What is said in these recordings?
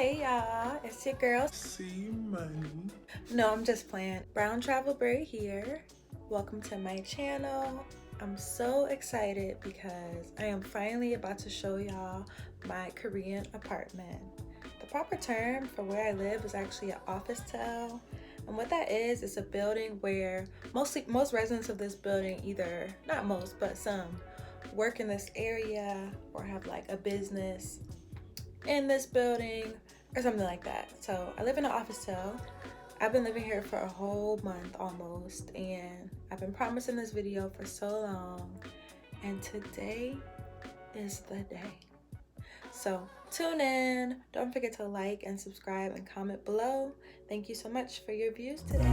Hey y'all, it's your girl. See money. No, I'm just playing. Brown Travel Bird here. Welcome to my channel. I'm so excited because I am finally about to show y'all my Korean apartment. The proper term for where I live is actually an Officetel. And what that is a building where most residents of this building, either, not most, but some, work in this area or have like a business in this building or something like that. So I live in an Officetel. I've been living here for a whole month almost, and I've been promising this video for so long, and today is the day. So tune in. Don't forget to like and subscribe and comment below. Thank you so much for your views today.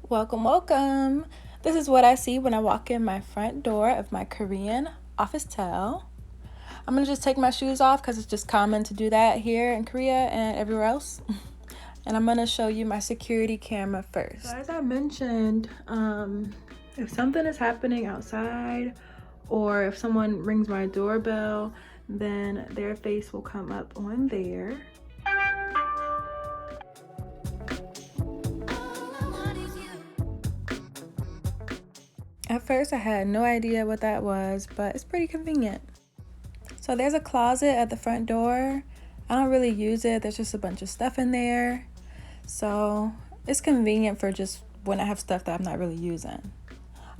Welcome. This is what I see when I walk in my front door of my Korean Officetel. I'm gonna just take my shoes off because it's just common to do that here in Korea and everywhere else. And I'm gonna show you my security camera first. So as I mentioned, if something is happening outside or if someone rings my doorbell, then their face will come up on there. At first I had no idea what that was, but it's pretty convenient. So there's a closet at the front door. I don't really use it. There's just a bunch of stuff in there. So it's convenient for just when I have stuff that I'm not really using.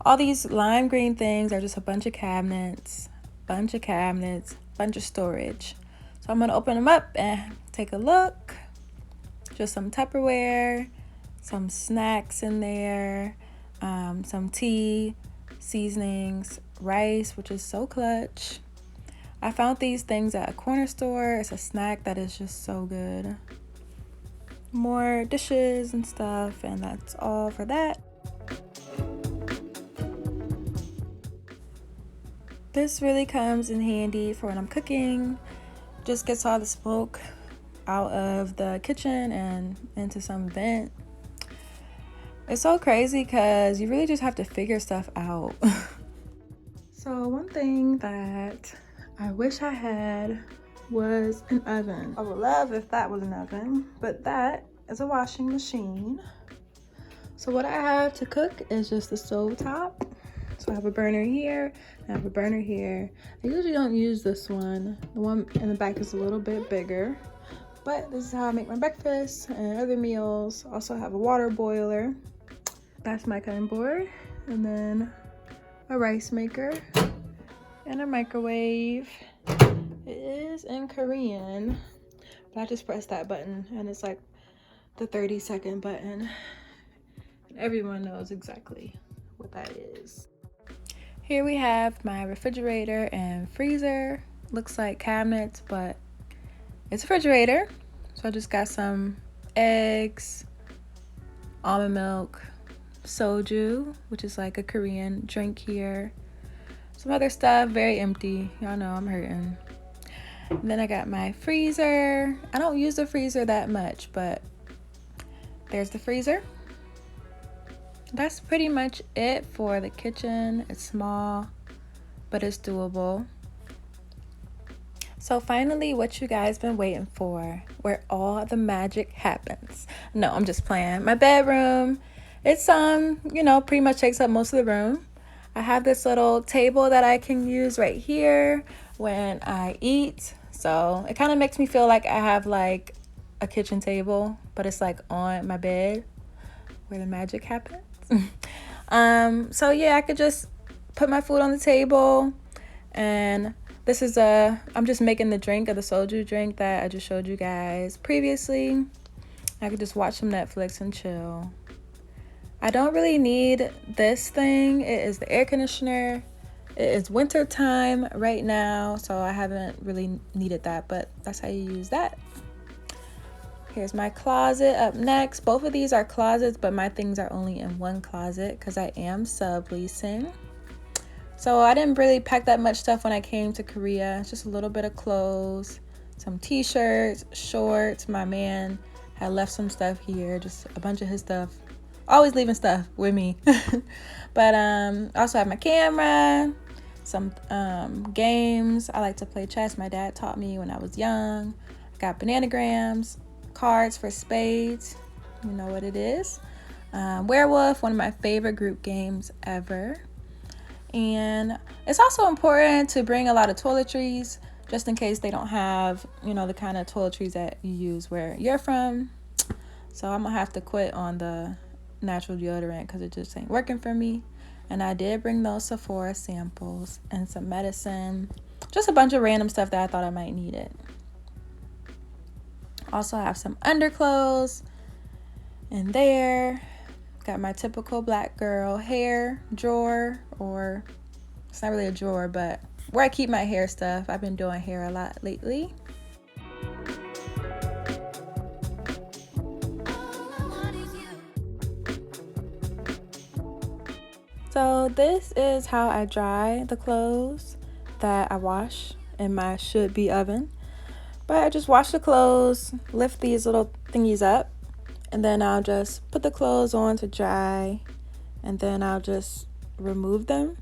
All these lime green things are just a bunch of cabinets, bunch of storage. So I'm gonna open them up and take a look. Just some Tupperware, some snacks in there, some tea, seasonings, rice, which is so clutch. I found these things at a corner store. It's a snack that is just so good. More dishes and stuff, and that's all for that. This really comes in handy for when I'm cooking. Just gets all the smoke out of the kitchen and into some vent. It's so crazy because you really just have to figure stuff out. So one thing that I wish I had was an oven. I would love if that was an oven, but that is a washing machine. So what I have to cook is just the stove top. So I have a burner here, I have a burner here. I usually don't use this one. The one in the back is a little bit bigger, but this is how I make my breakfast and other meals. Also have a water boiler. That's my cutting board, and then a rice maker and a microwave. It is in Korean, but I just pressed that button and it's like the 30-second button, and everyone knows exactly what that is. Here we have my refrigerator and freezer. Looks like cabinets, but it's a refrigerator. So I just got some eggs, almond milk, soju, which is like a Korean drink here, some other stuff, very empty. Y'all know I'm hurting. And then I got my freezer. I don't use the freezer that much, but there's the freezer. That's pretty much it for the kitchen. It's small, but it's doable. So finally, what you guys been waiting for, where all the magic happens. No, I'm just playing. My bedroom. It's pretty much takes up most of the room. I have this little table that I can use right here when I eat. So it kind of makes me feel like I have like a kitchen table, but it's like on my bed where the magic happens. So yeah, I could just put my food on the table, and this is I'm just making the drink of the soju drink that I just showed you guys previously. I could just watch some Netflix and chill. I don't really need this thing. It is the air conditioner. It is winter time right now, so I haven't really needed that, but that's how you use that. Here's my closet up next. Both of these are closets, but my things are only in one closet because I am subleasing. So I didn't really pack that much stuff when I came to Korea. Just a little bit of clothes, some t-shirts, shorts. My man had left some stuff here, just a bunch of his stuff. always leaving stuff with me. But also have my camera, some games. I like to play chess. My dad taught me when I was young. I got bananagrams, cards for spades. You know what it is. Werewolf, one of my favorite group games ever. And it's also important to bring a lot of toiletries just in case they don't have, you know, the kind of toiletries that you use where you're from. So I'm gonna have to quit on the natural deodorant because it just ain't working for me. And I did bring those Sephora samples and some medicine, just a bunch of random stuff that I thought I might need it. Also have some underclothes in there. Got my typical black girl hair drawer, or it's not really a drawer, but where I keep my hair stuff. I've been doing hair a lot lately. So this is how I dry the clothes that I wash in my should-be oven. But I just wash the clothes, lift these little thingies up, and then I'll just put the clothes on to dry, and then I'll just remove them.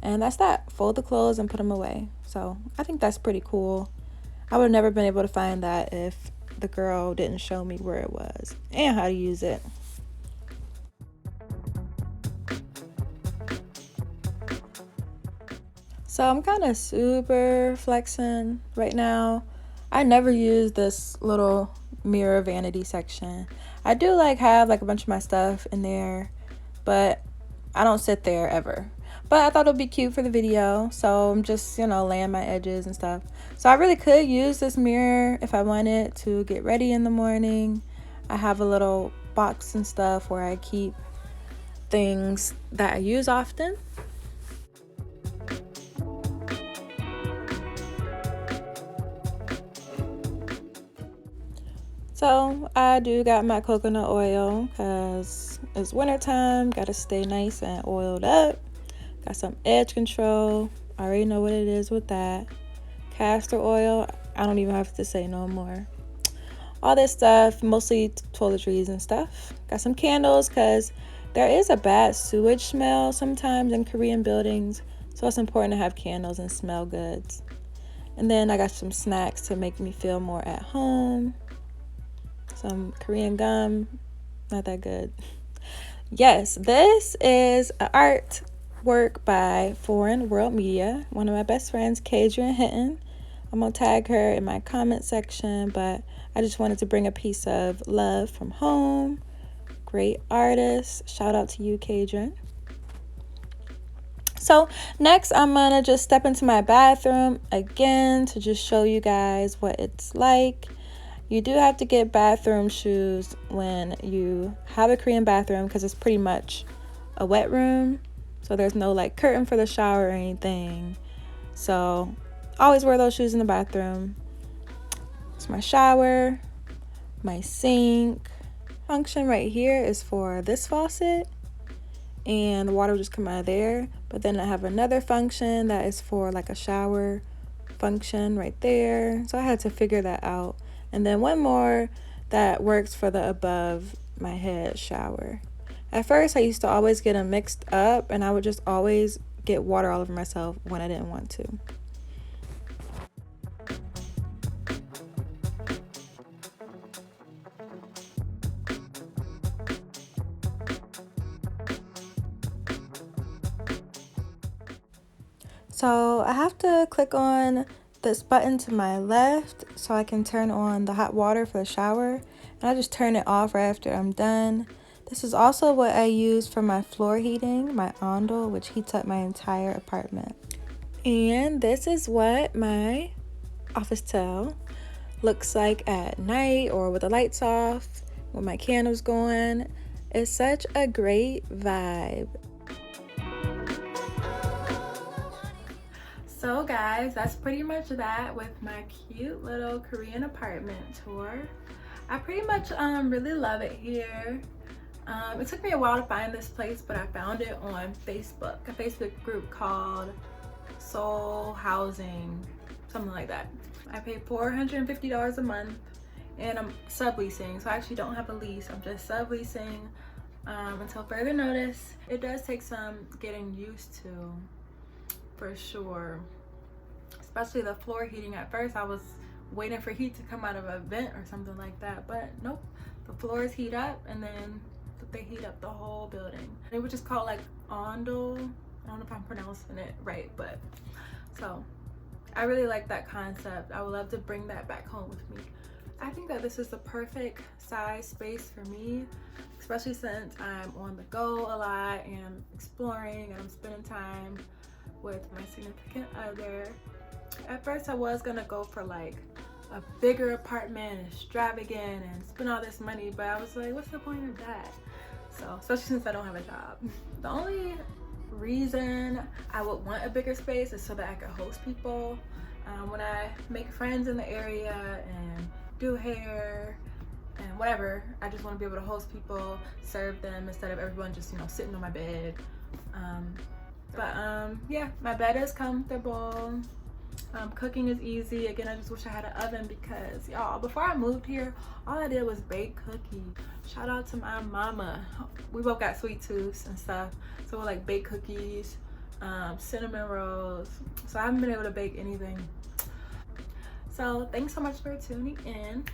And that's that. Fold the clothes and put them away. So I think that's pretty cool. I would have never been able to find that if the girl didn't show me where it was and how to use it. So I'm kind of super flexing right now. I never use this little mirror vanity section. I do have a bunch of my stuff in there, but I don't sit there ever. But I thought it would be cute for the video, so I'm just, laying my edges and stuff. So I really could use this mirror if I wanted to get ready in the morning. I have a little box and stuff where I keep things that I use often. So I do got my coconut oil because it's wintertime, gotta stay nice and oiled up. Got some edge control, I already know what it is with that. Castor oil, I don't even have to say no more. All this stuff, mostly toiletries and stuff. Got some candles because there is a bad sewage smell sometimes in Korean buildings, so it's important to have candles and smell goods. And then I got some snacks to make me feel more at home. Some Korean gum, not that good. Yes, this is an artwork by Foreign World Media, one of my best friends, Kadrian Hinton. I'm gonna tag her in my comment section, but I just wanted to bring a piece of love from home. Great artist. Shout out to you, Kadrian. So next I'm gonna just step into my bathroom again to just show you guys what it's like. You do have to get bathroom shoes when you have a Korean bathroom because it's pretty much a wet room. So there's no curtain for the shower or anything. So always wear those shoes in the bathroom. It's my shower, my sink. Function right here is for this faucet, and the water will just come out of there. But then I have another function that is for a shower function right there. So I had to figure that out. And then one more that works for the above my head shower. At first, I used to always get them mixed up, and I would just always get water all over myself when I didn't want to. So I have to click on this button to my left so I can turn on the hot water for the shower, and I just turn it off right after I'm done. This is also what I use for my floor heating, my ondol, which heats up my entire apartment. And this is what my Officetel looks like at night or with the lights off, with my candles going. It's such a great vibe. So guys, that's pretty much that with my cute little Korean apartment tour. I pretty much really love it here. It took me a while to find this place, but I found it on Facebook, a Facebook group called Seoul Housing, something like that. I pay $450 a month, and I'm subleasing, so I actually don't have a lease. I'm just subleasing until further notice. It does take some getting used to, for sure, especially the floor heating. At first I was waiting for heat to come out of a vent or something like that, but nope, the floors heat up and then they heat up the whole building. It was just called like Ondo. I don't know if I'm pronouncing it right, but so I really like that concept. I would love to bring that back home with me. I think that this is the perfect size space for me, especially since I'm on the go a lot and I'm exploring and I'm spending time with my significant other. At first I was gonna go for like a bigger apartment, extravagant, and spend all this money, but I was like, what's the point of that? So, especially since I don't have a job. The only reason I would want a bigger space is so that I could host people. When I make friends in the area and do hair and whatever, I just want to be able to host people, serve them instead of everyone just, you know, sitting on my bed. Yeah, my bed is comfortable. Cooking is easy. Again, I just wish I had an oven because, y'all, before I moved here, all I did was bake cookies. Shout out to my mama. We both got sweet tooths and stuff, so we'll like bake cookies, cinnamon rolls. So I haven't been able to bake anything. So thanks so much for tuning in.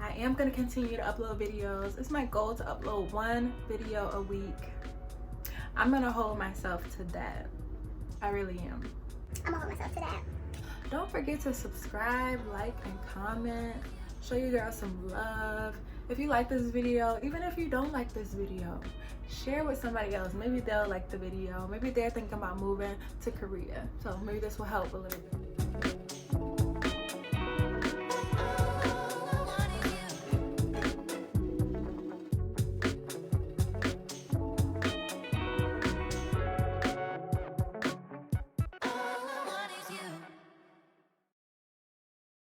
I am going to continue to upload videos. It's my goal to upload 1 video a week. I'm going to hold myself to that. I really am. I'm gonna hold myself to that. Don't forget to subscribe, like, and comment. Show your girl some love. If you like this video, even if you don't like this video, share with somebody else. Maybe they'll like the video. Maybe they're thinking about moving to Korea. So maybe this will help a little bit.